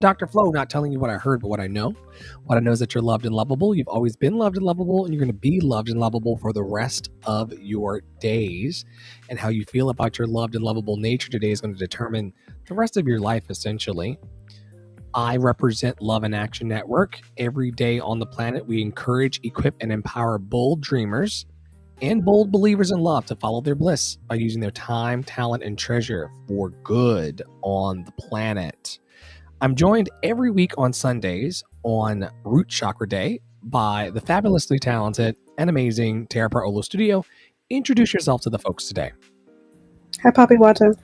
Dr. Flo, not telling you what I heard, but what I know. What I know is that you're loved and lovable. You've always been loved and lovable, and you're going to be loved and lovable for the rest of your days. And how you feel about your loved and lovable nature today is going to determine the rest of your life, essentially. I represent Love in Action Network. Every day on the planet, we encourage, equip, and empower bold dreamers and bold believers in love to follow their bliss by using their time, talent, and treasure for good on the planet. I'm joined every week on Sundays on Root Chakra Day by the fabulously talented and amazing Tara Paolo Studio. Introduce yourself to the folks today. Hi, Poppy Wata.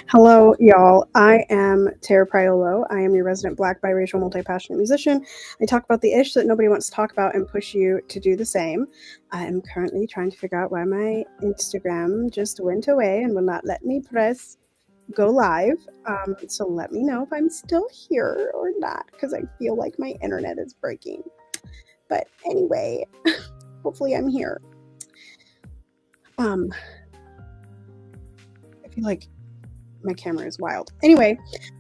Hello, y'all. I am Tara Priolo. I am your resident Black, biracial, multi-passionate musician. I talk about the ish that nobody wants to talk about and push you to do the same. I am currently trying to figure out why my Instagram just went away and will not let me press go live. So let me know if I'm still here or not, because I feel like my internet is breaking. But anyway, hopefully I'm here. I feel like my camera is wild. Anyway,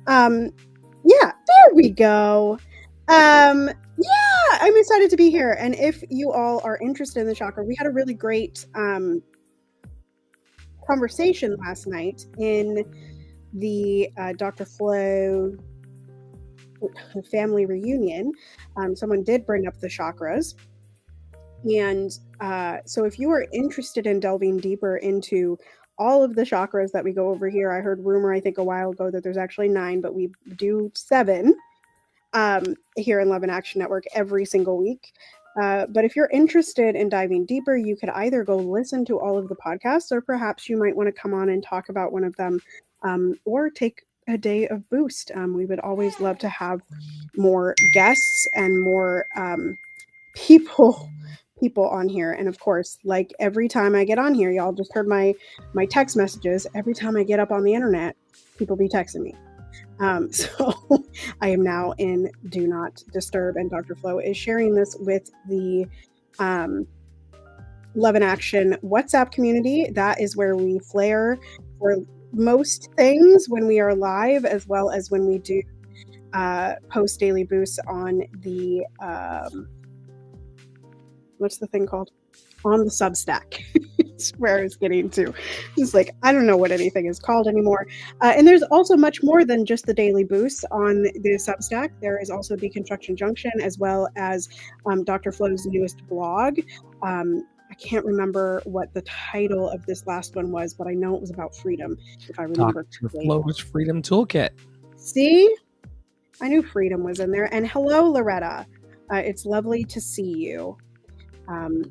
yeah, there we go. Yeah, I'm excited to be here. And if you all are interested in the chakra, we had a really great conversation last night in the Dr. Flo family reunion. Someone did bring up the chakras. And so if you are interested in delving deeper into all of the chakras that we go over here, I heard rumor, I think a while ago, that there's actually 9, but we do 7 here in Love in Action Network every single week. But if you're interested in diving deeper, you could either go listen to all of the podcasts, or perhaps you might want to come on and talk about one of them, or take a day of boost. We would always love to have more guests and more people on here. And of course, like every time I get on here, y'all just heard my text messages. Every time I get up on the internet, people be texting me. So I am now in Do Not Disturb, and Dr. Flo is sharing this with the Love in Action WhatsApp community. That is where we flare for most things when we are live, as well as when we do post daily boosts on the what's the thing called? On the Substack. It's where I was getting to. It's like, I don't know what anything is called anymore. And there's also much more than just the daily boosts on the Substack. There is also Deconstruction Junction, as well as Dr. Flo's newest blog. I can't remember what the title of this last one was, but I know it was about freedom, if I remember correctly. Dr. Flo's Freedom Toolkit. See? I knew freedom was in there. And hello, Loretta. It's lovely to see you.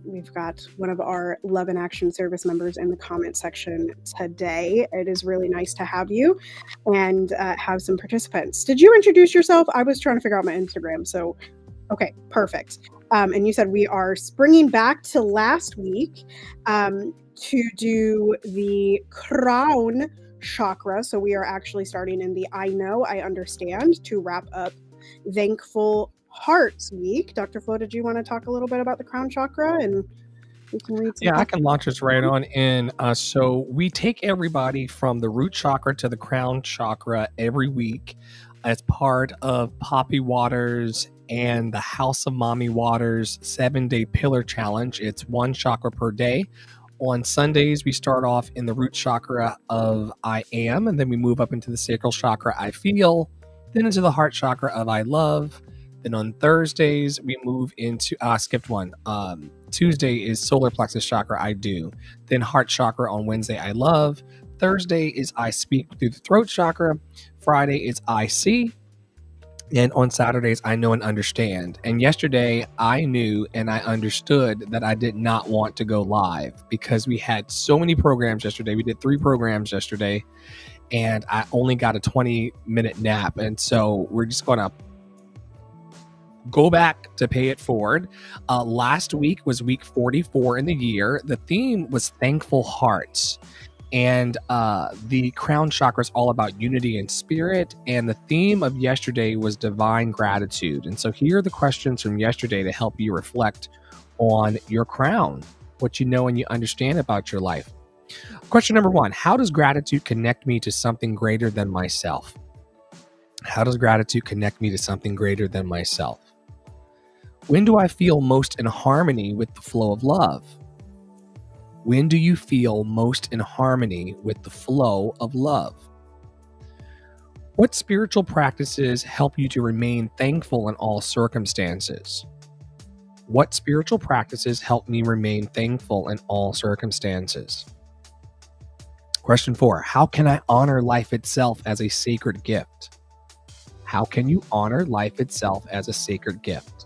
We've got one of our Love in Action service members in the comment section today. It is really nice to have you and have some participants. Did you introduce yourself? I was trying to figure out my Instagram. So, okay, perfect. And you said we are springing back to last week to do the crown chakra. So we are actually starting in the I know, I understand to wrap up Thankful Hearts Week. Dr. Flo, did you want to talk a little bit about the crown chakra? And we can read some. Yeah, I can launch us right on in. So we take everybody from the root chakra to the crown chakra every week as part of Poppy Waters and the House of Mommy Waters 7-day pillar challenge. It's 1 chakra per day. On Sundays, we start off in the root chakra of I am, and then we move up into the sacral chakra, I feel, then into the heart chakra of I love. Then on Thursdays, we move into, skipped one. Tuesday is solar plexus chakra, I do. Then heart chakra on Wednesday, I love. Thursday is I speak through the throat chakra. Friday is I see. And on Saturdays, I know and understand. And yesterday, I knew and I understood that I did not want to go live because we had so many programs yesterday. We did 3 programs yesterday, and I only got a 20-minute nap. And so we're just going to go back to pay it forward. Last week was week 44 in the year. The theme was Thankful Hearts. And the crown chakra is all about unity and spirit. And the theme of yesterday was divine gratitude. And so here are the questions from yesterday to help you reflect on your crown, what you know and you understand about your life. Question number 1, how does gratitude connect me to something greater than myself? How does gratitude connect me to something greater than myself? When do I feel most in harmony with the flow of love? When do you feel most in harmony with the flow of love? What spiritual practices help you to remain thankful in all circumstances? What spiritual practices help me remain thankful in all circumstances? Question 4, how can I honor life itself as a sacred gift? How can you honor life itself as a sacred gift?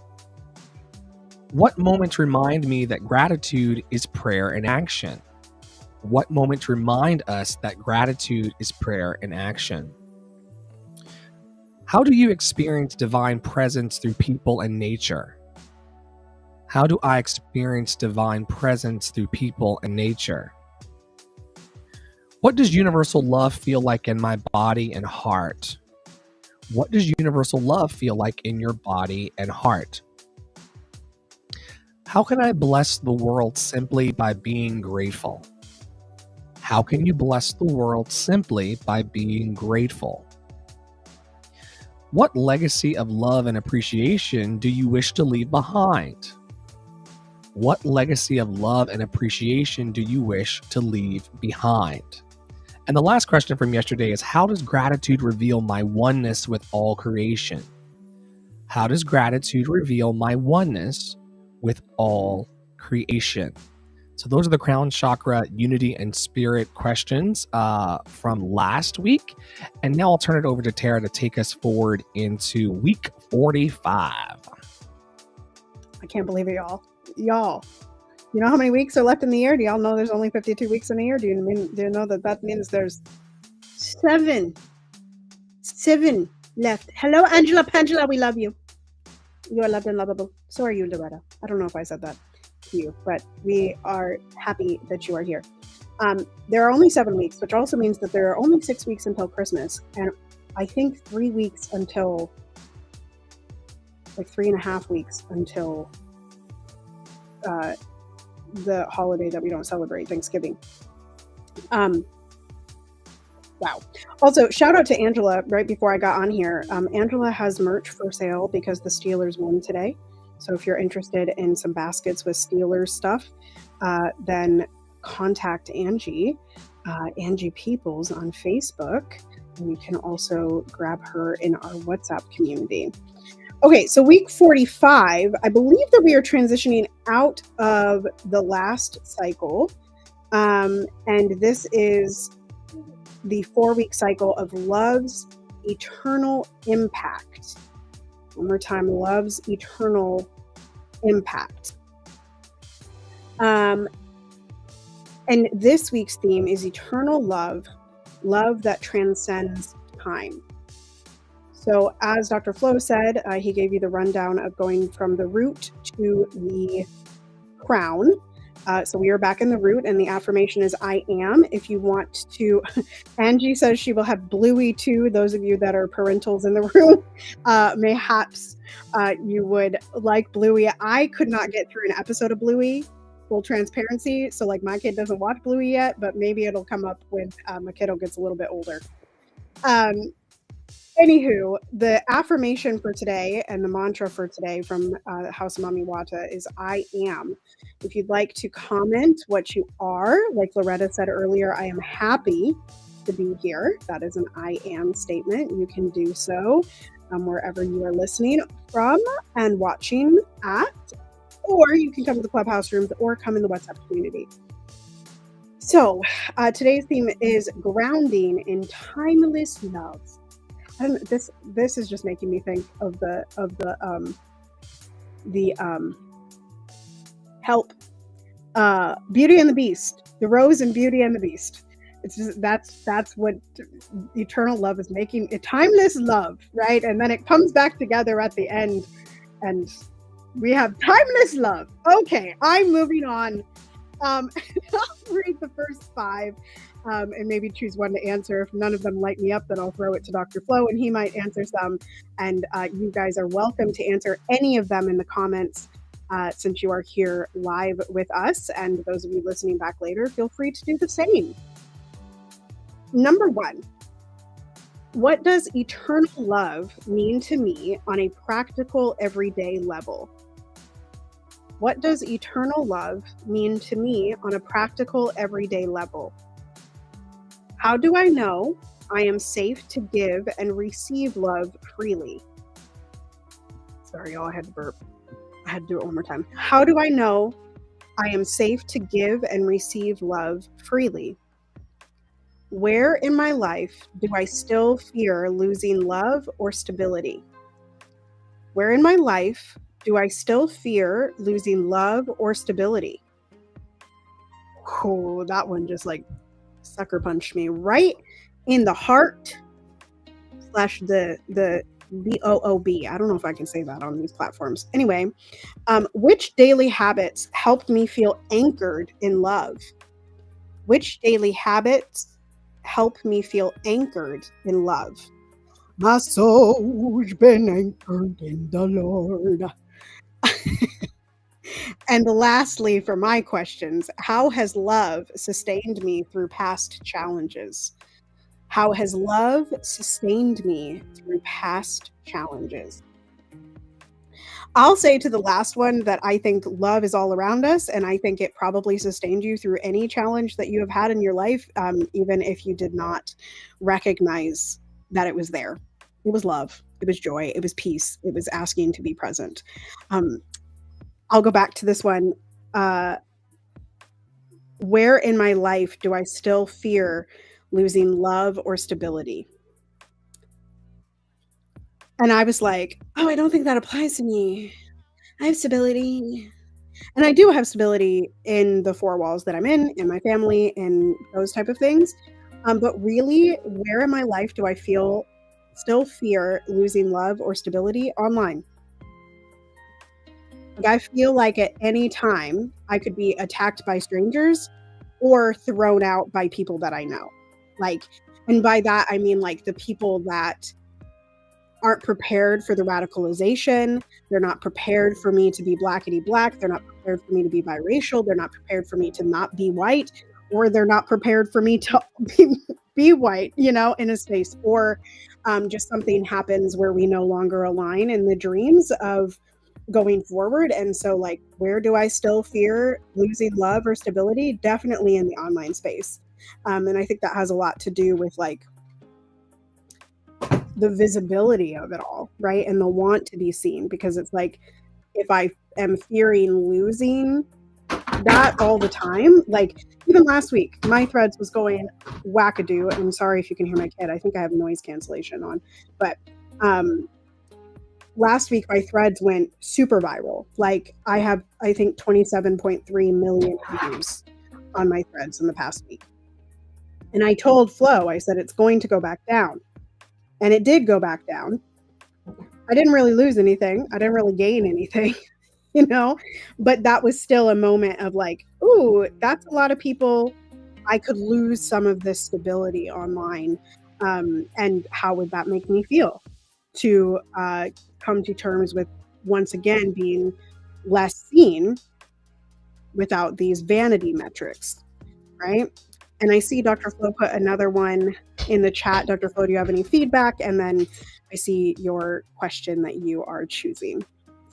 What moments remind me that gratitude is prayer in action? What moments remind us that gratitude is prayer in action? How do you experience divine presence through people and nature? How do I experience divine presence through people and nature? What does universal love feel like in my body and heart? What does universal love feel like in your body and heart? How can I bless the world simply by being grateful? How can you bless the world simply by being grateful? What legacy of love and appreciation do you wish to leave behind? What legacy of love and appreciation do you wish to leave behind? And the last question from yesterday is, how does gratitude reveal my oneness with all creation? How does gratitude reveal my oneness with all creation? So those are the crown chakra unity and spirit questions from last week. And now I'll turn it over to Tara to take us forward into week 45. I can't believe it, y'all. Y'all, you know how many weeks are left in the year? Do y'all know there's only 52 weeks in a year? Do you know that means there's seven left? Hello, Angela Pangela, we love you. You are loved and lovable. So are you, Loretta. I don't know if I said that to you, but we are happy that you are here. There are only 7 weeks, which also means that there are only 6 weeks until Christmas, and I think 3 weeks until, like 3.5 weeks until the holiday that we don't celebrate, Thanksgiving. Wow. Also, shout out to Angela right before I got on here. Angela has merch for sale because the Steelers won today. So if you're interested in some baskets with Steelers stuff, then contact Angie, Angie Peoples on Facebook. And you can also grab her in our WhatsApp community. Okay, so week 45, I believe that we are transitioning out of the last cycle. And this is the 4-week cycle of love's eternal impact. One more time, love's eternal impact. And this week's theme is eternal love, love that transcends time. So as Dr. Flo said, he gave you the rundown of going from the root to the crown. So we are back in the root, and the affirmation is I am. If you want to, Angie says she will have Bluey too. Those of you that are parentals in the room, mayhaps you would like Bluey. I could not get through an episode of Bluey, full transparency. So like my kid doesn't watch Bluey yet, but maybe it'll come up when my kiddo gets a little bit older. Anywho, the affirmation for today and the mantra for today from House of Mami Wata is I am. If you'd like to comment what you are, like Loretta said earlier, I am happy to be here. That is an I am statement. You can do so wherever you are listening from and watching at, or you can come to the clubhouse rooms or come in the WhatsApp community. So today's theme is grounding in timeless love. And this is just making me think of the help Beauty and the Beast, the Rose in Beauty and the Beast. It's just that's what eternal love is making, a timeless love, right? And then it comes back together at the end, and we have timeless love. Okay, I'm moving on. I'll read the first 5. And maybe choose one to answer. If none of them light me up, then I'll throw it to Dr. Flo and he might answer some. And you guys are welcome to answer any of them in the comments since you are here live with us. And those of you listening back later, feel free to do the same. Number 1, What does eternal love mean to me on a practical everyday level? What does eternal love mean to me on a practical everyday level? How do I know I am safe to give and receive love freely? Sorry, y'all, I had to burp. I had to do it one more time. How do I know I am safe to give and receive love freely? Where in my life do I still fear losing love or stability? Where in my life do I still fear losing love or stability? Oh, that one just like sucker punched me right in the heart / the BOOB. I don't know if I can say that on these platforms. Anyway, which daily habits helped me feel anchored in love? Which daily habits help me feel anchored in love? My soul's been anchored in the Lord. And lastly, for my questions, how has love sustained me through past challenges? How has love sustained me through past challenges? I'll say to the last one that I think love is all around us, and I think it probably sustained you through any challenge that you have had in your life, even if you did not recognize that it was there. It was love, it was joy, it was peace, it was asking to be present. I'll go back to this one. Where in my life do I still fear losing love or stability? And I was like, oh, I don't think that applies to me. I have stability. And I do have stability in the four walls that I'm in my family, and those type of things. But really, where in my life do I still fear losing love or stability? Online. Like, I feel like at any time I could be attacked by strangers or thrown out by people that I know. Like, and by that, I mean like the people that aren't prepared for the radicalization. They're not prepared for me to be blackity black. They're not prepared for me to be biracial. They're not prepared for me to not be white, or they're not prepared for me to be white, in a space. Or just something happens where we no longer align in the dreams of going forward. And so, like, where do I still fear losing love or stability? Definitely in the online space. And I think that has a lot to do with like the visibility of it all, right? And the want to be seen, because it's like, if I am fearing losing that all the time, like even last week, my threads was going wackadoo. I'm sorry if you can hear my kid. I think I have noise cancellation on, but last week my threads went super viral. Like, I have, I think, 27.3 million views on my threads in the past week. And I told Flo, I said, it's going to go back down. And it did go back down. I didn't really lose anything. I didn't really gain anything, but that was still a moment of like, ooh, that's a lot of people. I could lose some of this stability online. And how would that make me feel to come to terms with, once again, being less seen without these vanity metrics, right? And I see Dr. Flo put another one in the chat. Dr. Flo, do you have any feedback? And then I see your question that you are choosing.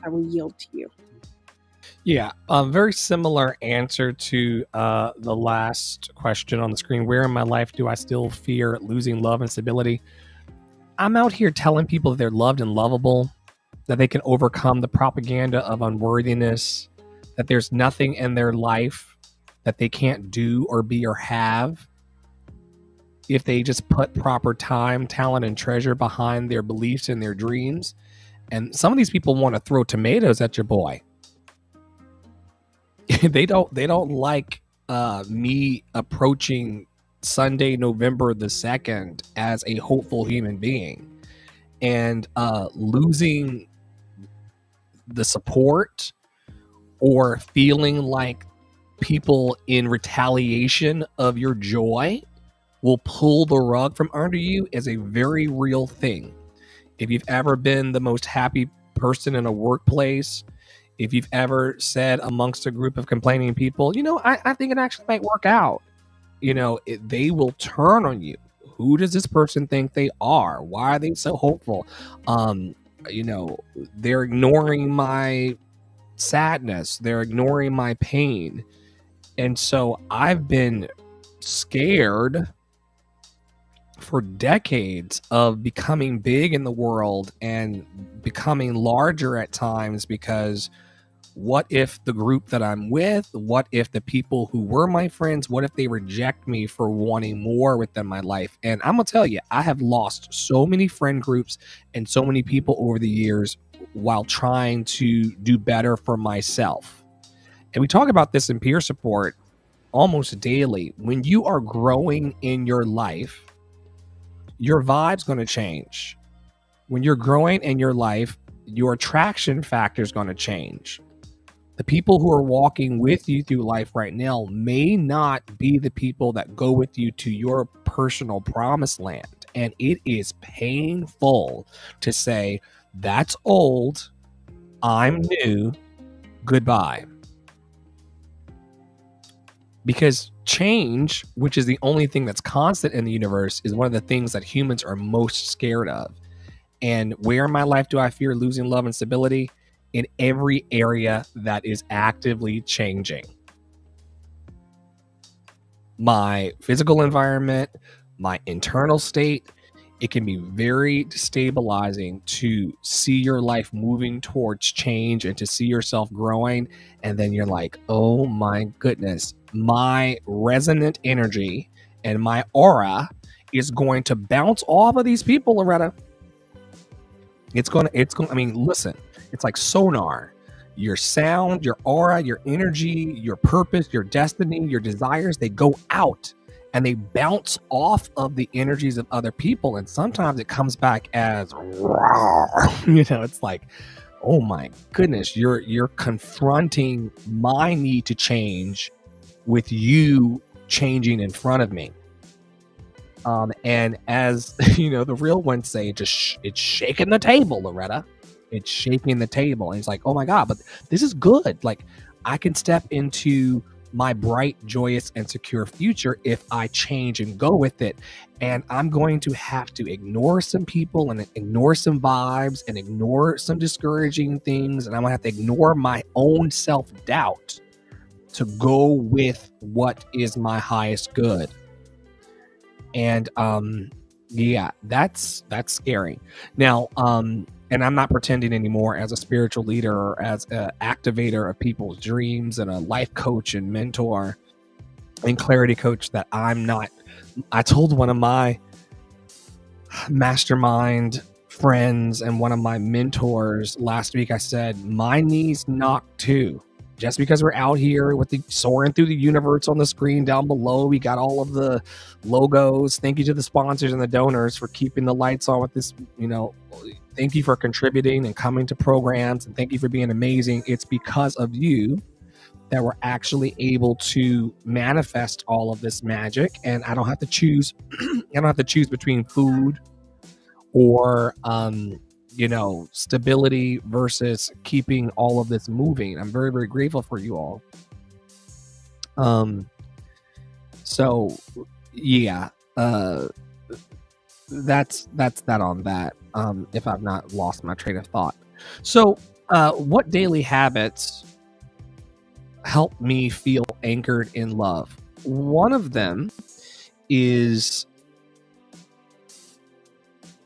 I will yield to you. Yeah, a very similar answer to the last question on the screen. Where in my life do I still fear losing love and stability? I'm out here telling people that they're loved and lovable, that they can overcome the propaganda of unworthiness, that there's nothing in their life that they can't do or be or have if they just put proper time, talent, and treasure behind their beliefs and their dreams. And some of these people want to throw tomatoes at your boy. They don't like me approaching Sunday, November the 2nd as a hopeful human being, and losing the support or feeling like people in retaliation of your joy will pull the rug from under you is a very real thing. If you've ever been the most happy person in a workplace, if you've ever said amongst a group of complaining people, I think it actually might work out, they will turn on you. who does this person think they are? Why are they so hopeful? You know, they're ignoring my sadness, they're ignoring my pain. And so I've been scared for decades of becoming big in the world and becoming larger at times, because what if the group that I'm with, what if the people who were my friends, what if they reject me for wanting more within my life? And I'm gonna tell you, I have lost so many friend groups and so many people over the years while trying to do better for myself. And we talk about this in peer support almost daily. When you are growing in your life, your vibe's going to change. When you're growing in your life, your attraction factor is going to change. The people who are walking with you through life right now may not be the people that go with you to your personal promised land. And it is painful to say, that's old, I'm new, goodbye. Because change, which is the only thing that's constant in the universe, is one of the things that humans are most scared of. And where in my life do I fear losing love and stability? In every area that is actively changing. My physical environment, my internal state. It can be very destabilizing to see your life moving towards change and to see yourself growing. And then you're like, oh my goodness, my resonant energy and my aura is going to bounce off of these people, Loretta. I mean, listen, it's like sonar. Your sound, your aura, your energy, your purpose, your destiny, your desires, they go out and they bounce off of the energies of other people. And sometimes it comes back as, you know, it's like, oh my goodness, you're confronting my need to change with you changing in front of me. And as you know, the real ones say, it's shaking the table, Loretta. It's shaking the table. And it's like, oh my God, but this is good. Like, I can step into my bright, joyous, and secure future if I change and go with it. And I'm going to have to ignore some people and ignore some vibes and ignore some discouraging things. And I'm gonna have to ignore my own self-doubt to go with what is my highest good. And yeah, that's scary. Now, and I'm not pretending anymore as a spiritual leader or as an activator of people's dreams and a life coach and mentor and clarity coach that I'm not. I told one of my mastermind friends and one of my mentors last week, I said, my knees knock too. Just because we're out here with the soaring through the universe on the screen down below, we got all of the logos. Thank you to the sponsors and the donors for keeping the lights on with this, you know, thank you for contributing and coming to programs, and thank you for being amazing. It's because of you that we're actually able to manifest all of this magic. And I don't have to choose, I don't have to choose between food or, you know, stability versus keeping all of this moving. I'm very, very grateful for you all. So yeah, that's that on that. If I've not lost my train of thought. So, what daily habits help me feel anchored in love? One of them is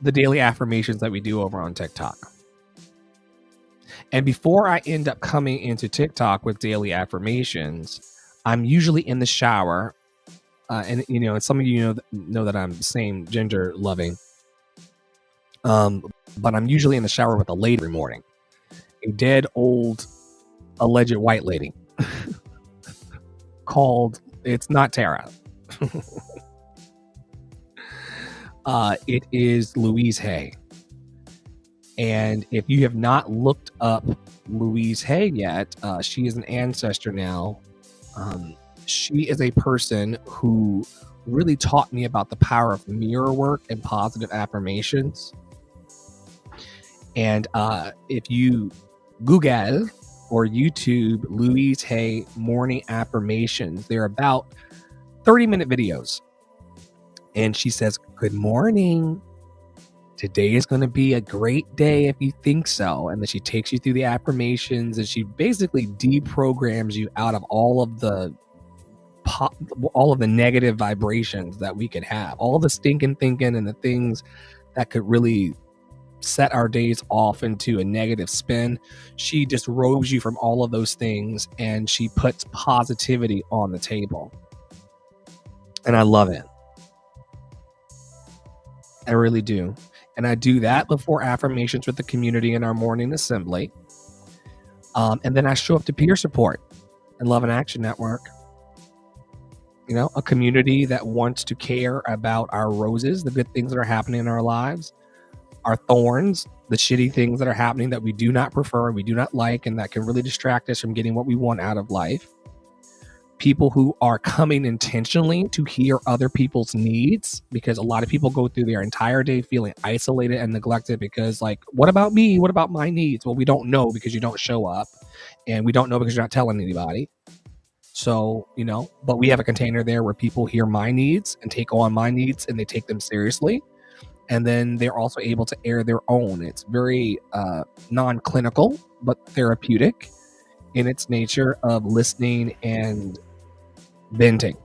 the daily affirmations that we do over on TikTok. And before I end up coming into TikTok with daily affirmations, I'm usually in the shower. And you know, and some of you know that I'm the same gender loving. But I'm usually in the shower with a lady every morning, a dead old alleged white lady called, it's not Tara. It is Louise Hay. And if you have not looked up Louise Hay yet, she is an ancestor now. She is a person who really taught me about the power of mirror work and positive affirmations. And if you Google or YouTube Louise Hay morning affirmations, they're about 30-minute videos. And she says, good morning. Today is going to be a great day if you think so. And then she takes you through the affirmations, and she basically deprograms you out of all of the negative vibrations that we could have, all the stinking thinking and the things that could really set our days off into a negative spin. She disrobes you from all of those things, and she puts positivity on the table. And I love it. I really do. And I do that before affirmations with the community in our morning assembly. And then I show up to peer support and Love and Action Network. You know, a community that wants to care about our roses, the good things that are happening in our lives, our thorns, the shitty things that are happening that we do not prefer, we do not like, and that can really distract us from getting what we want out of life. People who are coming intentionally to hear other people's needs, because a lot of people go through their entire day feeling isolated and neglected because, like, what about me? What about my needs? Well, we don't know because you don't show up, and we don't know because you're not telling anybody. So, you know, but we have a container there where people hear my needs and take on my needs, and they take them seriously. And then they're also able to air their own. It's very non-clinical, but therapeutic in its nature of listening and venting.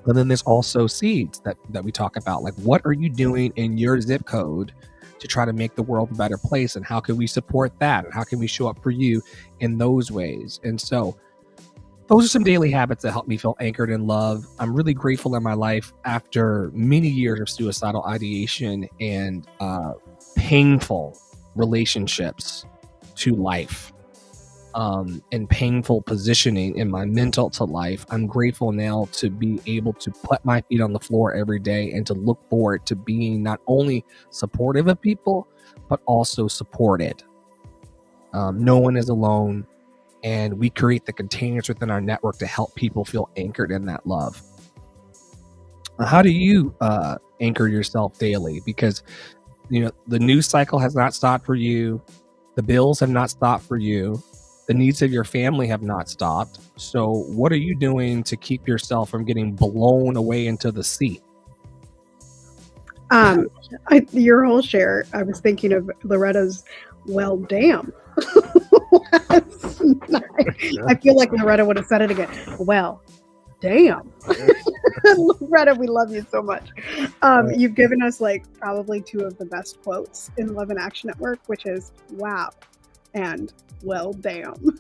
And then there's also seeds that we talk about. Like, what are you doing in your zip code to try to make the world a better place? And how can we support that? And how can we show up for you in those ways? And so those are some daily habits that help me feel anchored in love. I'm really grateful in my life after many years of suicidal ideation and painful relationships to life, and painful positioning in my mental to life. I'm grateful now to be able to put my feet on the floor every day and to look forward to being not only supportive of people, but also supported. No one is alone. And we create the containers within our network to help people feel anchored in that love. How do you anchor yourself daily? Because, you know, the news cycle has not stopped for you. The bills have not stopped for you. The needs of your family have not stopped. So what are you doing to keep yourself from getting blown away into the sea? Your whole share, I was thinking of Loretta's, well, damn. I feel like Loretta would have said it again. Well, damn. Loretta, we love you so much. You've given us like probably two of the best quotes in Love and Action Network, which is wow and well, damn.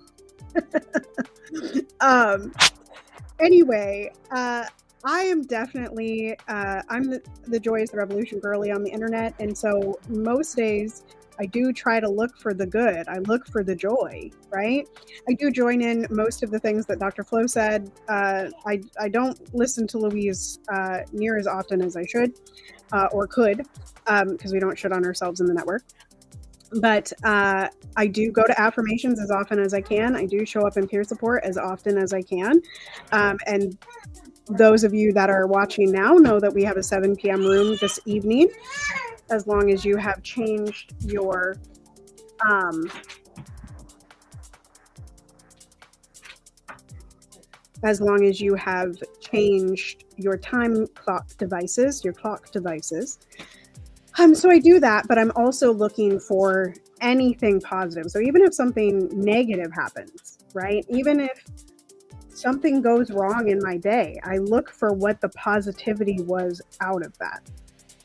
Anyway, I am definitely I'm the Joy is the Revolution girly on the internet, and so most days I do try to look for the good. I look for the joy, right? I do join in most of the things that Dr. Flo said. I don't listen to Louise near as often as I should or could, because we don't shit on ourselves in the network. But I do go to affirmations as often as I can. I do show up in peer support as often as I can. And those of you that are watching now know that we have a 7 p.m. room this evening. As long as you have changed your time clock devices, your clock devices. So I do that, but I'm also looking for anything positive. So even if something negative happens, right? Even if something goes wrong in my day, I look for what the positivity was out of that.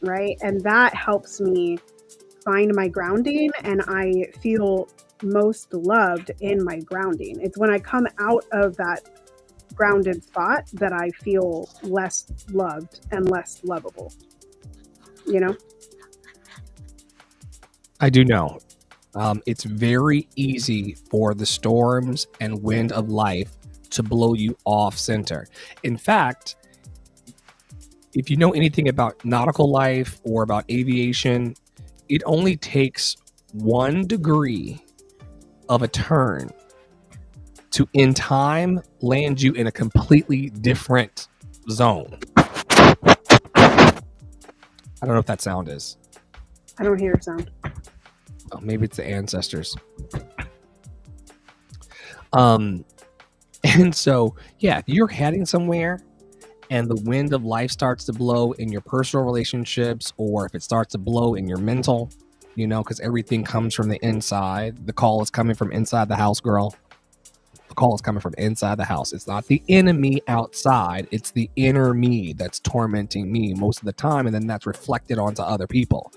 Right. And that helps me find my grounding, and I feel most loved in my grounding. It's when I come out of that grounded spot that I feel less loved and less lovable. You know? I do know. It's very easy for the storms and wind of life to blow you off center. In fact, if you know anything about nautical life or about aviation, it only takes 1 degree of a turn to, in time, land you in a completely different zone. I don't know if that sound is. I don't hear a sound. Oh, maybe it's the ancestors. And so, yeah, if you're heading somewhere and the wind of life starts to blow in your personal relationships, or if it starts to blow in your mental, because everything comes from the inside. The call is coming from inside the house, girl. The call is coming from inside the house. It's not the enemy outside. It's the inner me that's tormenting me most of the time, and then that's reflected onto other people.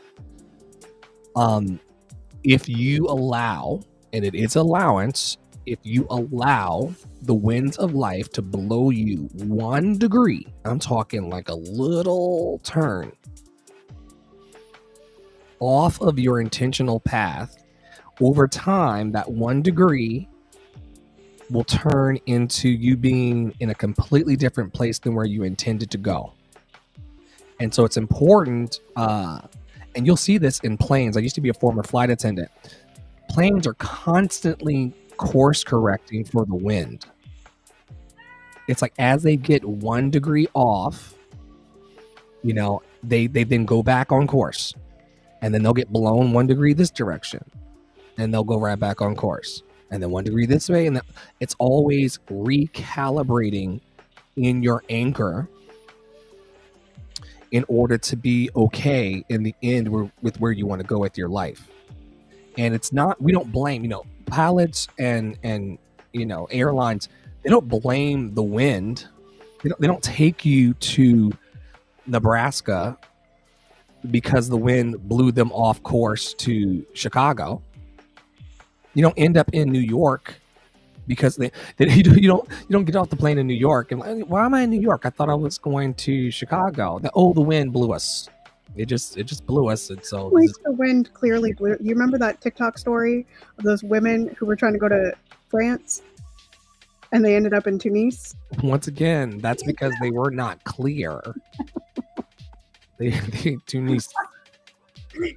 If you allow, and it is allowance, if you allow the winds of life to blow you 1 degree, I'm talking like a little turn off of your intentional path, over time, that 1 degree will turn into you being in a completely different place than where you intended to go. And so it's important, and you'll see this in planes. I used to be a former flight attendant. Planes are constantly course correcting for the wind. It's like as they get 1 degree off, they then go back on course, and then they'll get blown 1 degree this direction, and they'll go right back on course, and then 1 degree this way, and it's always recalibrating in your anchor in order to be okay in the end with where you want to go with your life. And it's not, we don't blame, pilots and airlines, they don't blame the wind. They don't take you to Nebraska because the wind blew them off course to Chicago. You don't end up in New York because you don't get off the plane in New York and like, why am I in New York? I thought I was going to Chicago. The wind blew us. It just blew us. And so at least the wind clearly blew. You remember that TikTok story of those women who were trying to go to France and they ended up in Tunis? Once again, that's because they were not clear. Tunis.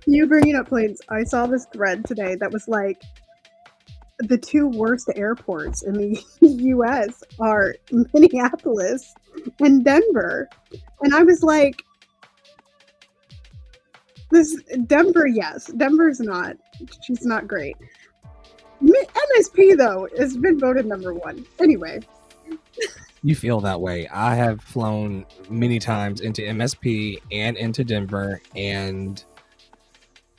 You bringing up planes. I saw this thread today that was like, the 2 worst airports in the U.S. are Minneapolis and Denver. And I was like, Denver, yes. Denver's not. She's not great. MSP, though, has been voted number 1. Anyway. You feel that way. I have flown many times into MSP and into Denver, and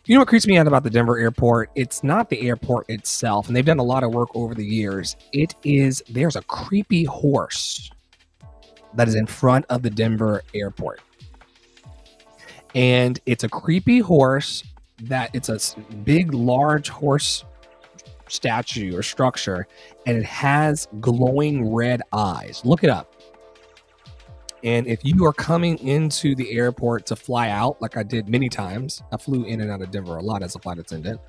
you know what creeps me out about the Denver airport? It's not the airport itself, and they've done a lot of work over the years. There's a creepy horse that is in front of the Denver airport. And it's a creepy horse it's a big, large horse statue or structure, and it has glowing red eyes. Look it up. And if you are coming into the airport to fly out, like I did many times, I flew in and out of Denver a lot as a flight attendant.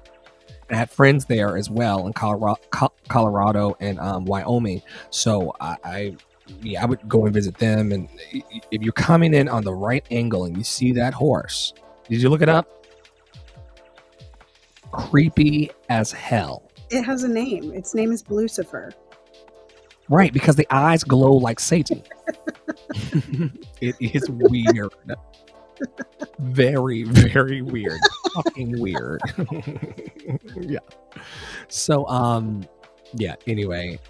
I had friends there as well in Colorado and Wyoming. So I would go and visit them. And if you're coming in on the right angle and you see that horse, did you look it up? Creepy as hell. It has a name. Its name is Lucifer. Right, because the eyes glow like Satan. It is weird. Very, very weird. Fucking weird. Yeah. So, anyway,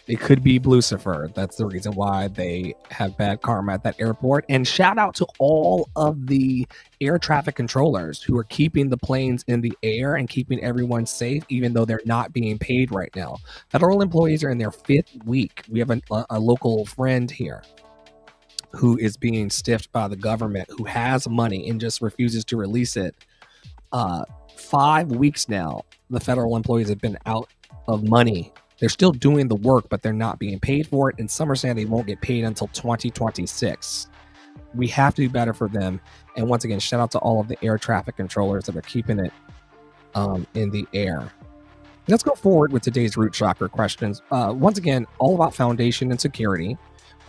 it could be Lucifer. That's the reason why they have bad karma at that airport. And shout out to all of the air traffic controllers who are keeping the planes in the air and keeping everyone safe, even though they're not being paid right now. Federal employees are in their 5th week. We have a local friend here who is being stiffed by the government, who has money and just refuses to release it. 5 weeks now, the federal employees have been out of money. They're still doing the work, but they're not being paid for it. And some are saying they won't get paid until 2026. We have to do better for them. And once again, shout out to all of the air traffic controllers that are keeping it in the air. Let's go forward with today's root chakra questions. Once again, all about foundation and security,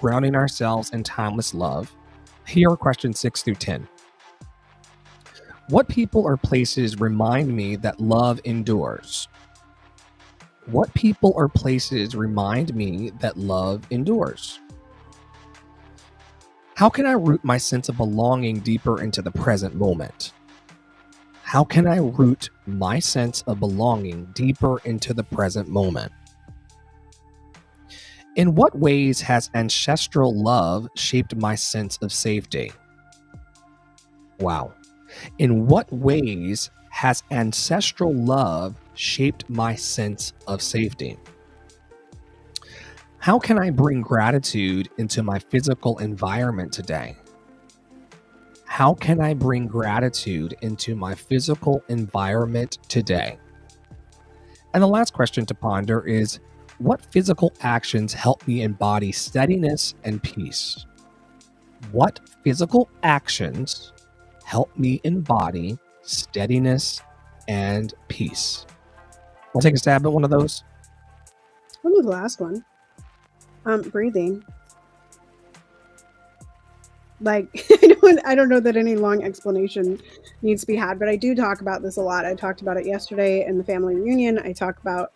grounding ourselves in timeless love. Here are questions 6 through 10. What people or places remind me that love endures? What people or places remind me that love endures? How can I root my sense of belonging deeper into the present moment? How can I root my sense of belonging deeper into the present moment? In what ways has ancestral love shaped my sense of safety? Wow. In what ways has ancestral love shaped my sense of safety? How can I bring gratitude into my physical environment today? How can I bring gratitude into my physical environment today? And the last question to ponder is, what physical actions help me embody steadiness and peace? What physical actions help me embody steadiness and peace? I'll take a stab at one of those. What was the last one? Breathing. Like, I don't know that any long explanation needs to be had, but I do talk about this a lot. I talked about it yesterday in the family reunion. I talk about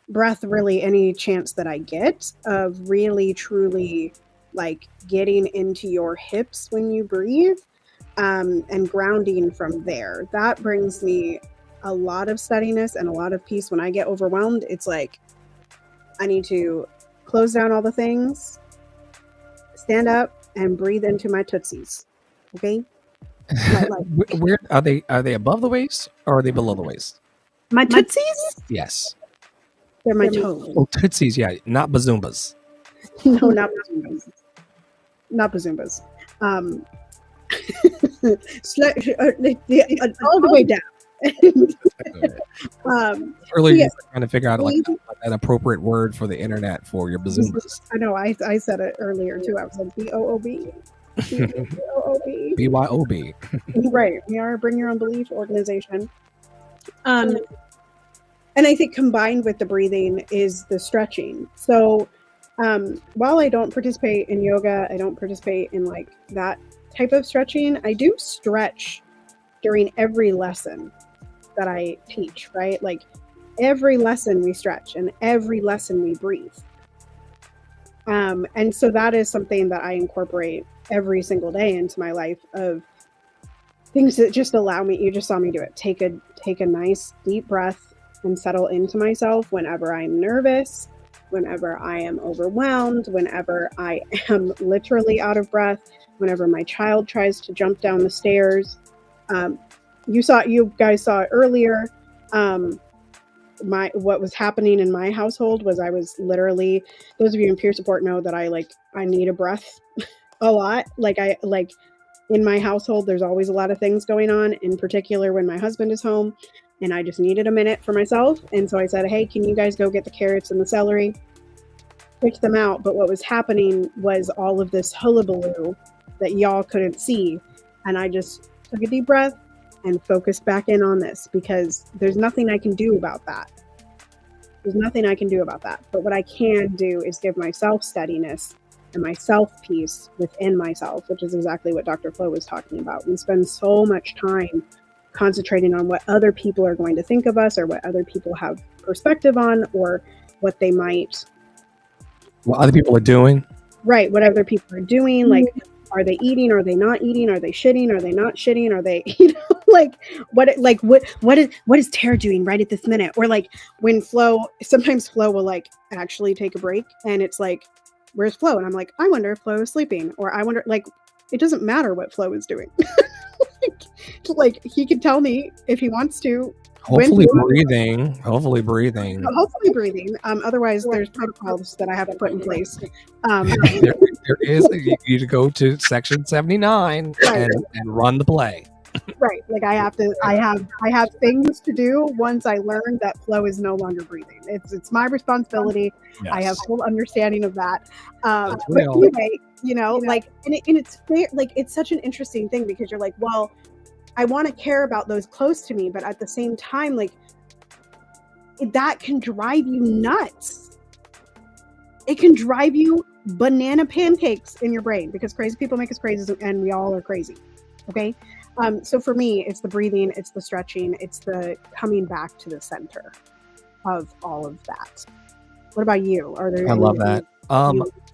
breath really any chance that I get of really truly like getting into your hips when you breathe, and grounding from there. That brings me a lot of steadiness and a lot of peace. When I get overwhelmed, it's like I need to close down all the things, stand up, and breathe into my tootsies. Okay? Where are they? Are they above the waist or are they below the waist? My tootsies? Yes. They're my toes. Oh, tootsies, yeah, not bazoombas. No, not bazoombas. Not bazoombas. All the way down. Earlier, you were trying to figure out like an appropriate word for the internet for your bazoombas. I know. I said it earlier too. I was like BOOB. BOOB. BYOB. Right. We are a Bring Your Own Belief organization. And I think combined with the breathing is the stretching. So while I don't participate in yoga, I don't participate in like that type of stretching, I do stretch during every lesson that I teach, right? Like every lesson we stretch and every lesson we breathe. And so that is something that I incorporate every single day into my life, of things that just allow me, you just saw me do it. Take a nice deep breath and settle into myself whenever I'm nervous, whenever I am overwhelmed, whenever I am literally out of breath, whenever my child tries to jump down the stairs. You guys saw it earlier. What was happening in my household was I was literally, those of you in peer support know that I need a breath a lot. In my household, there's always a lot of things going on, in particular when my husband is home, and I just needed a minute for myself. And so I said, hey, can you guys go get the carrots and the celery? Picked them out. But what was happening was all of this hullabaloo that y'all couldn't see. And I just took a deep breath and focused back in on this, because there's nothing I can do about that. There's nothing I can do about that. But what I can do is give myself steadiness and myself peace within myself, which is exactly what Dr. Flo was talking about. We spend so much time concentrating on what other people are going to think of us, or what other people have perspective on, or what they might... What other people are doing. Right, what other people are doing. Like, are they eating? Are they not eating? Are they shitting? Are they not shitting? Are they, what is Tara doing right at this minute? Or like when sometimes Flo will like actually take a break, and it's like, where's Flo? And I'm like, I wonder if Flo is sleeping, or I wonder, like, it doesn't matter what Flo is doing. like he can tell me if he wants to. Hopefully breathing. Otherwise, there's protocols that I have to put in place. There is. You need to go to section 79 and run the play. Right. Like I have things to do once I learn that Flo is no longer breathing. It's my responsibility. Yes. I have full understanding of that. But anyway, and it's fair. Like, it's such an interesting thing, because you're like, well, I want to care about those close to me, but at the same time, like, that can drive you nuts. It can drive you banana pancakes in your brain, because crazy people make us crazy, and we all are crazy. Okay. So for me, it's the breathing, it's the stretching, it's the coming back to the center of all of that. What about you? I love that.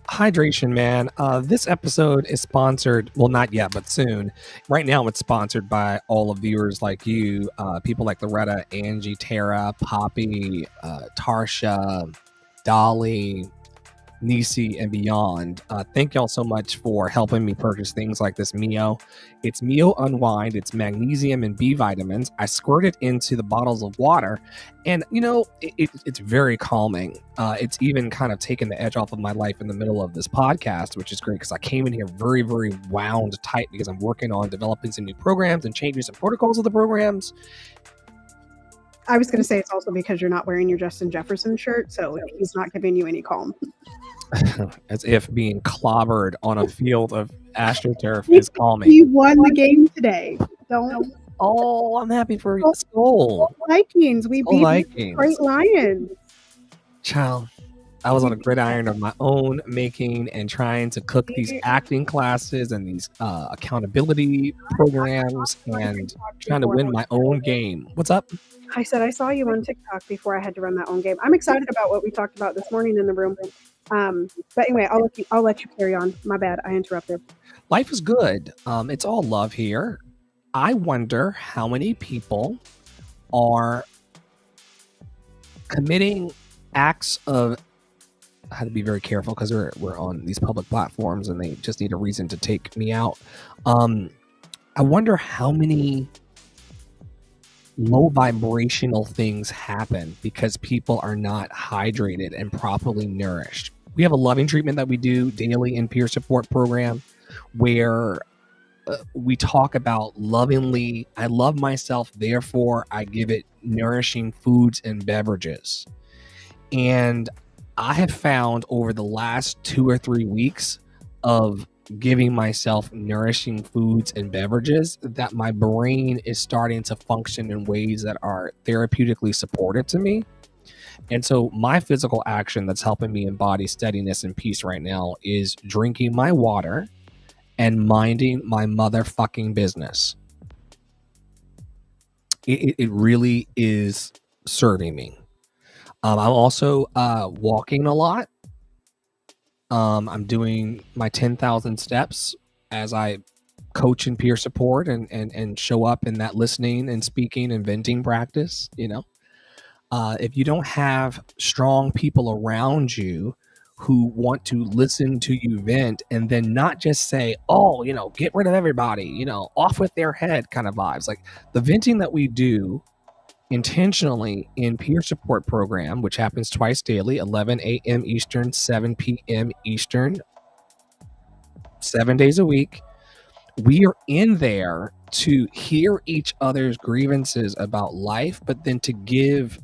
Hydration, man. This episode is sponsored. Well, not yet, but soon. Right now, it's sponsored by all of viewers like you, people like Loretta, Angie, Tara, Poppy, Tarsha, Dolly, Nisi, and beyond. Thank y'all so much for helping me purchase things like this Mio. It's Mio Unwind. It's magnesium and B vitamins. I squirt it into the bottles of water, and it's very calming. It's even kind of taken the edge off of my life in the middle of this podcast, which is great because I came in here very, very wound tight because I'm working on developing some new programs and changing some protocols of the programs. I was going to say it's also because you're not wearing your Justin Jefferson shirt, so he's not giving you any calm. As if being clobbered on a field of AstroTurf is calming. You won the game today. Don't. Oh, I'm happy for Skull. Vikings. We beat the Great Lions. Child, I was on a gridiron of my own making and trying to cook these acting classes and these accountability programs and trying to win my own game. What's up? I said I saw you on TikTok before I had to run that own game. I'm excited about what we talked about this morning in the room. But anyway, I'll let you carry on. My bad, I interrupted. Life is good. It's all love here. I wonder how many people are committing acts of. I had to be very careful because we're on these public platforms and they just need a reason to take me out. I wonder how many low vibrational things happen because people are not hydrated and properly nourished. We have a loving treatment that we do daily in peer support program where we talk about lovingly, I love myself, therefore I give it nourishing foods and beverages. And I have found over the last 2 or 3 weeks of giving myself nourishing foods and beverages that my brain is starting to function in ways that are therapeutically supportive to me. And so my physical action that's helping me embody steadiness and peace right now is drinking my water and minding my motherfucking business. It really is serving me. I'm also walking a lot. I'm doing my 10,000 steps as I coach and peer support and show up in that listening and speaking and venting practice. If you don't have strong people around you who want to listen to you vent and then not just say, oh, get rid of everybody, off with their head kind of vibes. Like the venting that we do intentionally in peer support program, which happens twice daily, 11 a.m. Eastern, 7 p.m. Eastern, 7 days a week. We are in there to hear each other's grievances about life, but then to give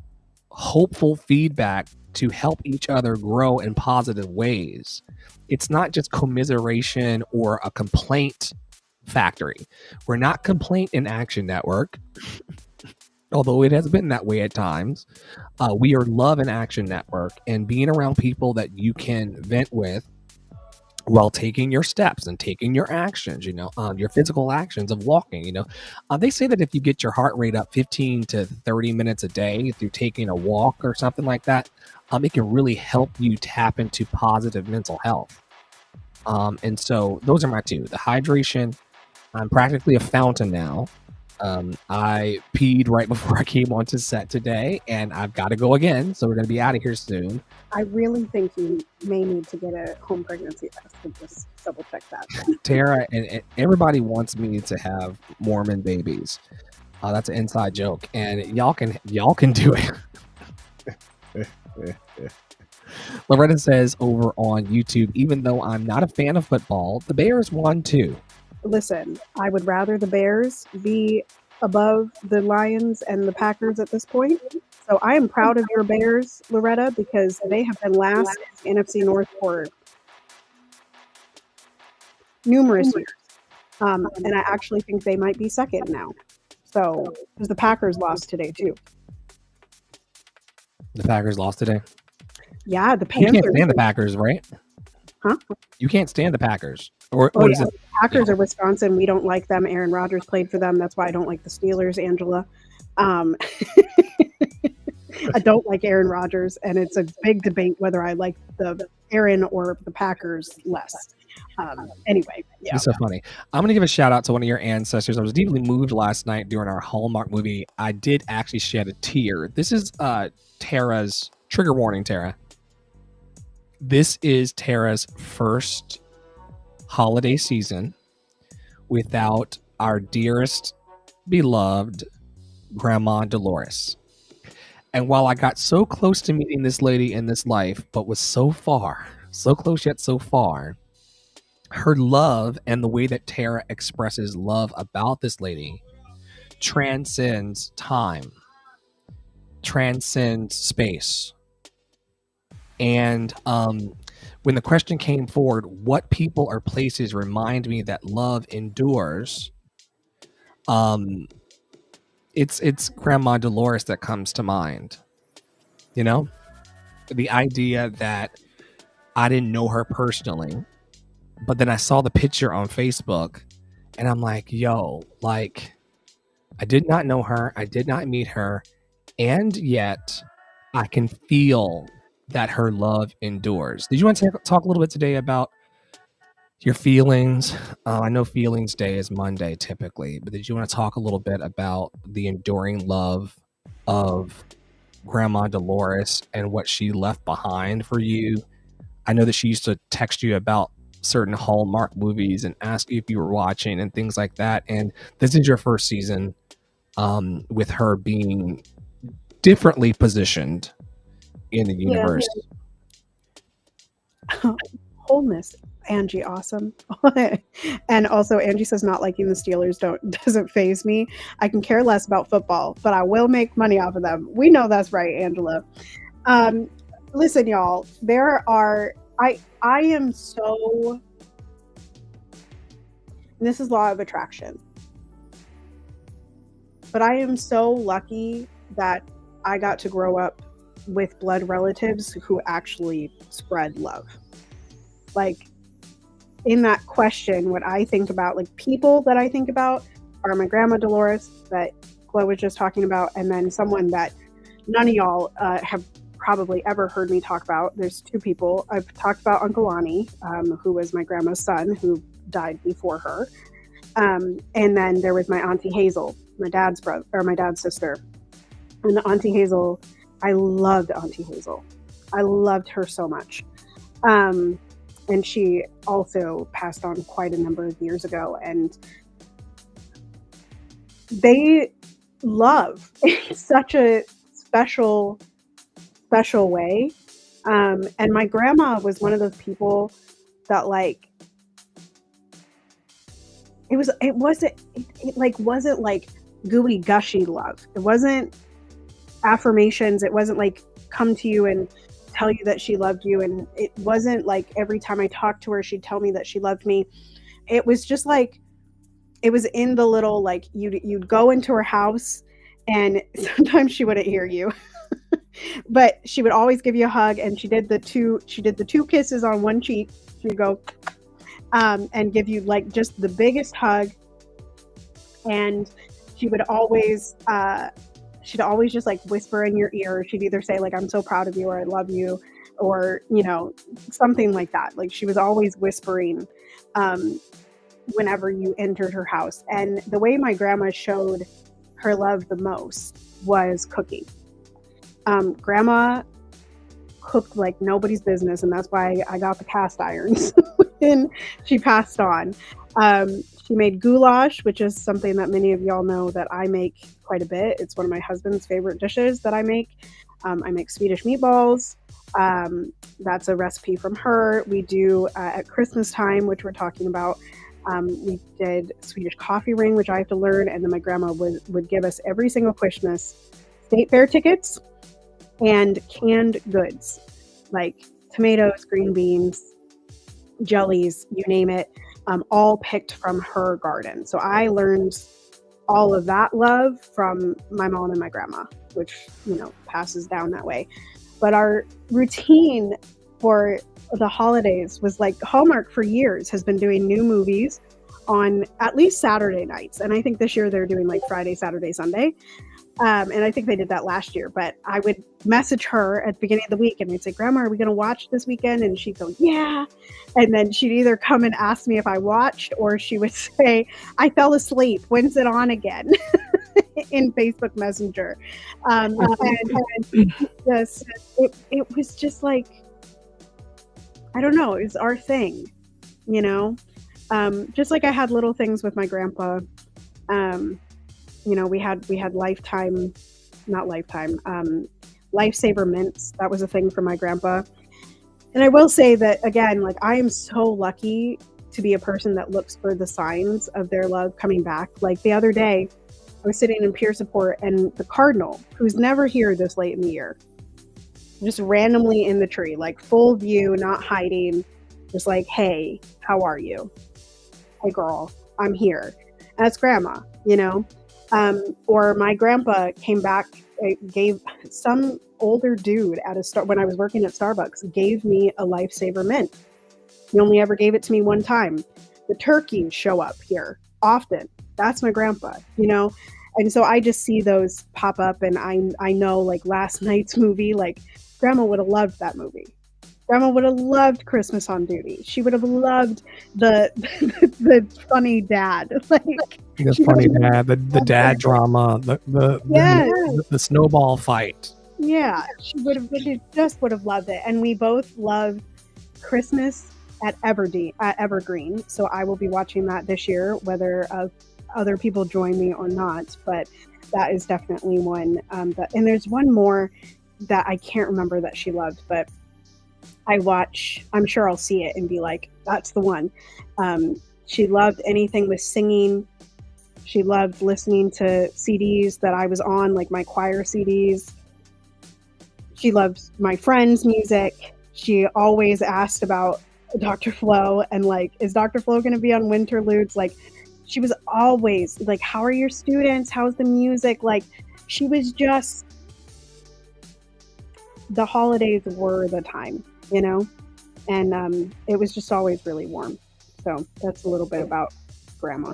hopeful feedback to help each other grow in positive ways. It's not just commiseration or a complaint factory. We're not Complaint in Action Network. Although it has been that way at times. We are Love and Action Network, and being around people that you can vent with while taking your steps and taking your actions, your physical actions of walking, they say that if you get your heart rate up 15 to 30 minutes a day through taking a walk or something like that, it can really help you tap into positive mental health. And so those are my two. The hydration, I'm practically a fountain now. I peed right before I came onto set today, and I've got to go again, so we're going to be out of here soon. I really think you may need to get a home pregnancy test to just double check that. Tara, and everybody wants me to have Mormon babies. That's an inside joke, and y'all can do it. Loretta says over on YouTube, even though I'm not a fan of football, the Bears won too. Listen, I would rather the Bears be above the Lions and the Packers at this point. So I am proud of your Bears, Loretta, because they have been last in NFC North for numerous years. And I actually think they might be second now. So, because the Packers lost today too. The Packers lost today? Yeah, the Panthers. You can't stand the Packers, right? Huh? You can't stand the Packers. Or is it? Packers are Wisconsin. We don't like them. Aaron Rodgers played for them. That's why I don't like the Steelers, Angela. I don't like Aaron Rodgers, and it's a big debate whether I like the Aaron or the Packers less. Anyway, yeah. It's so funny. I'm going to give a shout out to one of your ancestors. I was deeply moved last night during our Hallmark movie. I did actually shed a tear. This is Tara's trigger warning, Tara. this is Tara's first holiday season without our dearest, beloved Grandma Dolores. And while I got so close to meeting this lady in this life, but was so far, so close yet so far, her love and the way that Tara expresses love about this lady transcends time, transcends space. And when the question came forward, what people or places remind me that love endures, it's Grandma Dolores that comes to mind. You know, the idea that I didn't know her personally, but then I saw the picture on Facebook and I'm like, yo, like, I did not know her. I did not meet her. And yet I can feel that her love endures. Did you want to talk a little bit today about your feelings? I know Feelings Day is Monday typically, but did you want to talk a little bit about the enduring love of Grandma Dolores and what she left behind for you? I know that she used to text you about certain Hallmark movies and ask you if you were watching and things like that. And this is your first season with her being differently positioned in the universe. Yeah. Wholeness, Angie, awesome. And also Angie says not liking the Steelers doesn't faze me. I can care less about football, but I will make money off of them. We know that's right, Angela. Listen, y'all, I am so, and this is law of attraction, but I am so lucky that I got to grow up with blood relatives who actually spread love. Like, in that question, what I think about, like, people that I think about are my Grandma Dolores that Chloe was just talking about, and then someone that none of y'all have probably ever heard me talk about. There's two people. I've talked about Uncle Lonnie, who was my grandma's son, who died before her. And then there was my Auntie Hazel, my dad's brother, or my dad's sister. And Auntie Hazel, I loved Auntie Hazel. I loved her so much. And she also passed on quite a number of years ago. And they love in such a special way. And my grandma was one of those people that, like, it wasn't like gooey gushy love. It wasn't affirmations. It wasn't like come to you and tell you that she loved you. And it wasn't like every time I talked to her, she'd tell me that she loved me. It was just like, it was in the little, like, you'd go into her house and sometimes she wouldn't hear you, but she would always give you a hug. And she did the two kisses on one cheek. She'd go, and give you, like, just the biggest hug. And she would always, she'd always just, like, whisper in your ear. She'd either say, like, I'm so proud of you, or I love you, or, you know, something like that. Like, she was always whispering whenever you entered her house. And the way my grandma showed her love the most was cooking. Grandma cooked like nobody's business, and that's why I got the cast irons when she passed on. She made goulash, which is something that many of y'all know that I make quite a bit. It's one of my husband's favorite dishes that I make. I make Swedish meatballs. That's a recipe from her. We do at Christmas time, which we're talking about, we did Swedish coffee ring, which I have to learn. And then my grandma would give us every single Christmas state fair tickets and canned goods like tomatoes, green beans, jellies, you name it, all picked from her garden. So I learned all of that love from my mom and my grandma, which, you know, passes down that way. But our routine for the holidays was like Hallmark for years has been doing new movies on at least Saturday nights. And I think this year they're doing like Friday, Saturday, Sunday. And I think they did that last year, but I would message her at the beginning of the week and we'd say, Grandma, are we going to watch this weekend? And she'd go, yeah. And then she'd either come and ask me if I watched, or she would say, I fell asleep. When's it on again? In Facebook Messenger. And just, it was just like, I don't know, it's our thing, you know? Just like I had little things with my grandpa. Um, we had lifetime, not lifetime, lifesaver mints. That was a thing for my grandpa. And I will say that again, like I am so lucky to be a person that looks for the signs of their love coming back. Like the other day, I was sitting in peer support and the cardinal, who's never here this late in the year, just randomly in the tree, like full view, not hiding, just like, hey, how are you? Hey girl, I'm here. And that's grandma, you know? Or my grandpa came back, gave some older dude at a when I was working at Starbucks, gave me a lifesaver mint. He only ever gave it to me one time. The turkeys show up here often. That's my grandpa, you know? And so I just see those pop up, and I know like last night's movie, like grandma would have loved that movie. Grandma would have loved Christmas on Duty. She would have loved the the funny dad. Like The she funny would have dad, the dad drama, yes. the snowball fight. Yeah, she just would have loved it. And we both loved Christmas at Evergreen. So I will be watching that this year, whether other people join me or not. But that is definitely one. And there's one more that I can't remember that she loved, but I'm sure I'll see it and be like, that's the one. She loved anything with singing. She loved listening to CDs that I was on, like my choir CDs. She loved my friends' music. She always asked about Dr. Flo and like, is Dr. Flo going to be on Winterludes? Like, she was always like, how are your students? How's the music? Like, she was just, the holidays were the time, you know? And it was just always really warm. So that's a little bit about grandma.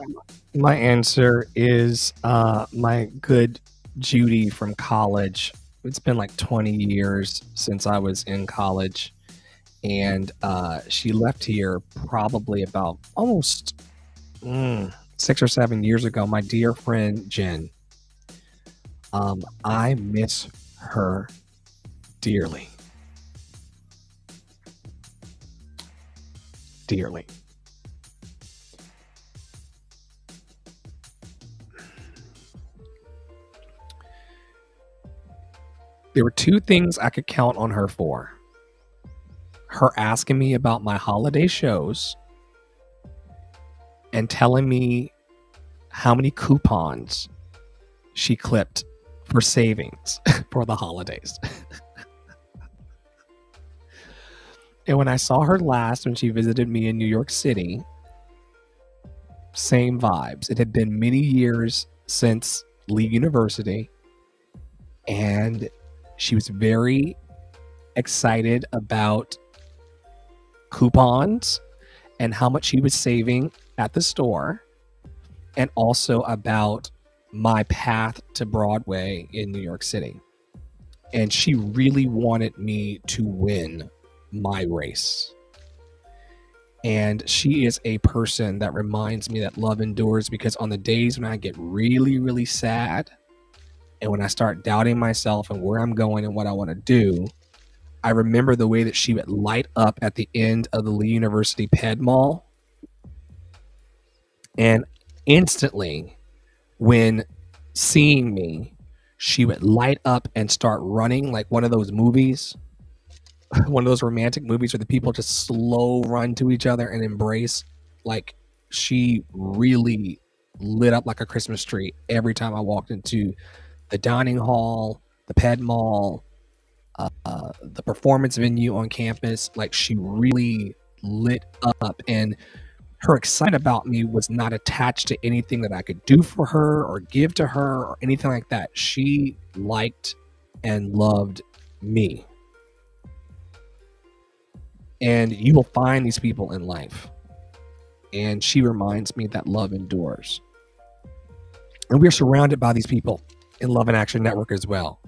My answer is my good Judy from college. It's been like 20 years since I was in college, and she left here probably about almost 6 or 7 years ago. My dear friend Jen. I miss her dearly. Dearly. There were two things I could count on her for. Her asking me about my holiday shows and telling me how many coupons she clipped for savings for the holidays. And when I saw her last, when she visited me in New York City, same vibes. It had been many years since Lee University, and she was very excited about coupons and how much she was saving at the store, and also about my path to Broadway in New York City. And she really wanted me to win my race. And she is a person that reminds me that love endures, because on the days when I get really, really sad, and when I start doubting myself and where I'm going and what I want to do, I remember the way that she would light up at the end of the Lee University Ped Mall. And instantly, when seeing me, she would light up and start running like one of those movies, one of those romantic movies where the people just slow run to each other and embrace. Like, she really lit up like a Christmas tree every time I walked into the dining hall, the Ped Mall, the performance venue on campus. Like, she really lit up, and her excitement about me was not attached to anything that I could do for her or give to her or anything like that. She liked and loved me. And you will find these people in life. And she reminds me that love endures. And we're surrounded by these people in Love in Action Network as well.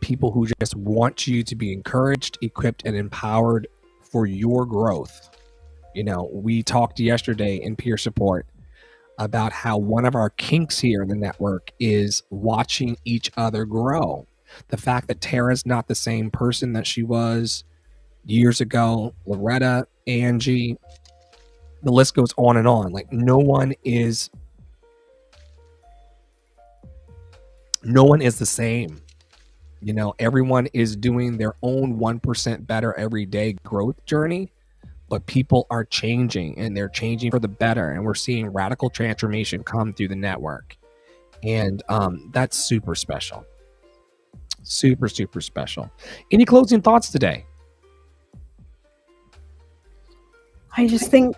People who just want you to be encouraged, equipped, and empowered for your growth. You know, we talked yesterday in peer support about how one of our kinks here in the network is watching each other grow. The fact that Tara's not the same person that she was years ago, Loretta, Angie, the list goes on and on. Like no one is the same. You know, everyone is doing their own 1% better every day growth journey, but people are changing, and they're changing for the better. And we're seeing radical transformation come through the network. And that's super special. Super, super special. Any closing thoughts today? I just think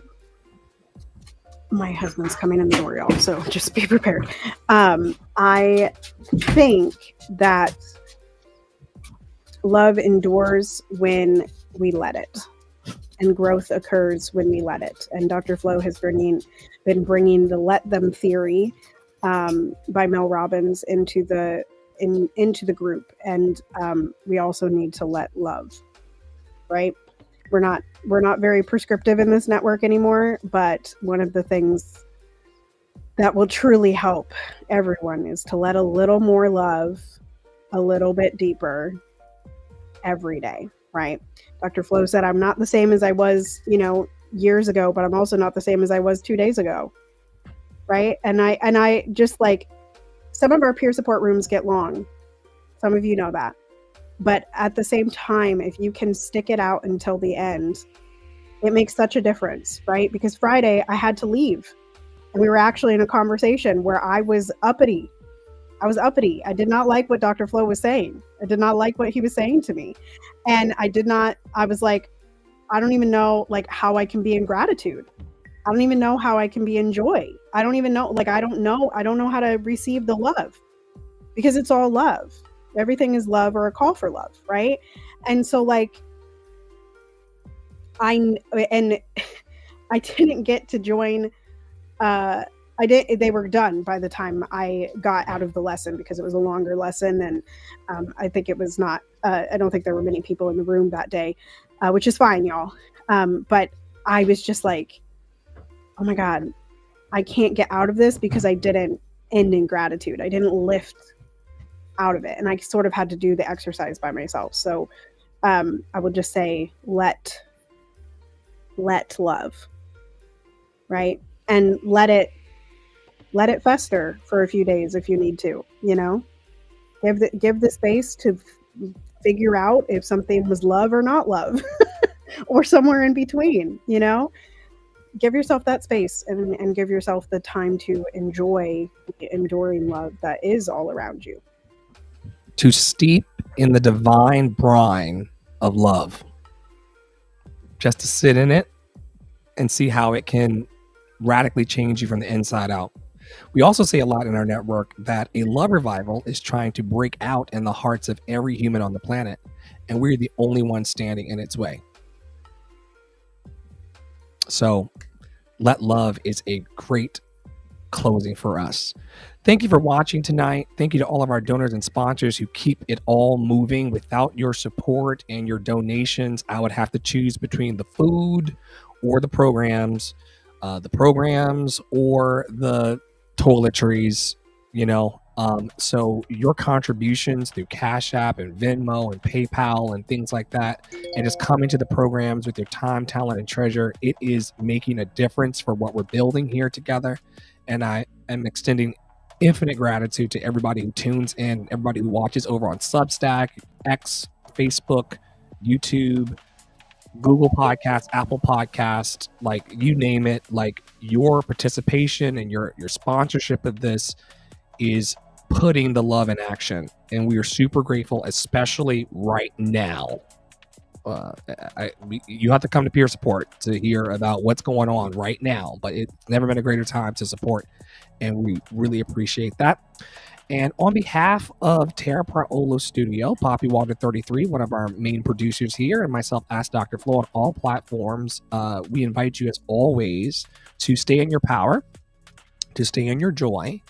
my husband's coming in the door, y'all, so just be prepared. I think that love endures when we let it, and growth occurs when we let it. And Dr. Flo has been bringing the "let them" theory by Mel Robbins into the group, and we also need to let love. Right? We're not very prescriptive in this network anymore, but one of the things that will truly help everyone is to let a little more love, a little bit deeper every day, right? Dr. Flo said, I'm not the same as I was, years ago, but I'm also not the same as I was 2 days ago, right? And I just like, some of our peer support rooms get long. Some of you know that. But at the same time, if you can stick it out until the end, it makes such a difference, right? Because Friday I had to leave, and we were actually in a conversation where I was uppity. I did not like what Dr. Flo was saying. I did not like what he was saying to me. And I was like, I don't even know like how I can be in gratitude. I don't even know how I can be in joy. I don't even know, I don't know how to receive the love, because it's all love. Everything is love or a call for love, right? And so like, I didn't get to join, they were done by the time I got out of the lesson, because it was a longer lesson. And I think it was not, I don't think there were many people in the room that day, which is fine, y'all. But I was just like, oh my God, I can't get out of this because I didn't end in gratitude. I didn't lift out of it. And I sort of had to do the exercise by myself. So I would just say, let love, right? And let it fester for a few days if you need to, give the space to figure out if something was love or not love or somewhere in between, give yourself that space and give yourself the time to enjoy the enduring love that is all around you. To steep in the divine brine of love, just to sit in it and see how it can radically change you from the inside out. We also say a lot in our network that a love revival is trying to break out in the hearts of every human on the planet, and we're the only ones standing in its way. So let love is a great closing for us. Thank you for watching tonight. Thank you to all of our donors and sponsors who keep it all moving. Without your support and your donations, I would have to choose between the food or the programs or the toiletries, so your contributions through Cash App and Venmo and PayPal and things like that, and just coming to the programs with your time, talent, and treasure, it is making a difference for what we're building here together. And I am extending infinite gratitude to everybody who tunes in, everybody who watches over on Substack, X, Facebook, YouTube, Google Podcasts, Apple Podcasts, like you name it. Like your participation and your sponsorship of this is putting the love in action, and we are super grateful, especially right now. You have to come to peer support to hear about what's going on right now, but it's never been a greater time to support, and we really appreciate that. And on behalf of Terra Praolo Studio, Poppy Water 33, one of our main producers here, and myself, Ask Dr. Flo, on all platforms, we invite you, as always, to stay in your power, to stay in your joy,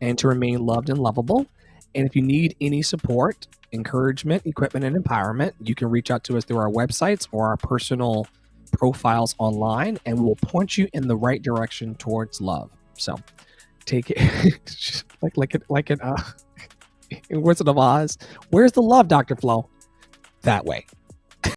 and to remain loved and lovable. And if you need any support, encouragement, equipment, and empowerment, you can reach out to us through our websites or our personal profiles online, and we will point you in the right direction towards love. So take it like in Wizard of Oz. Where's the love, Dr. Flo? That way.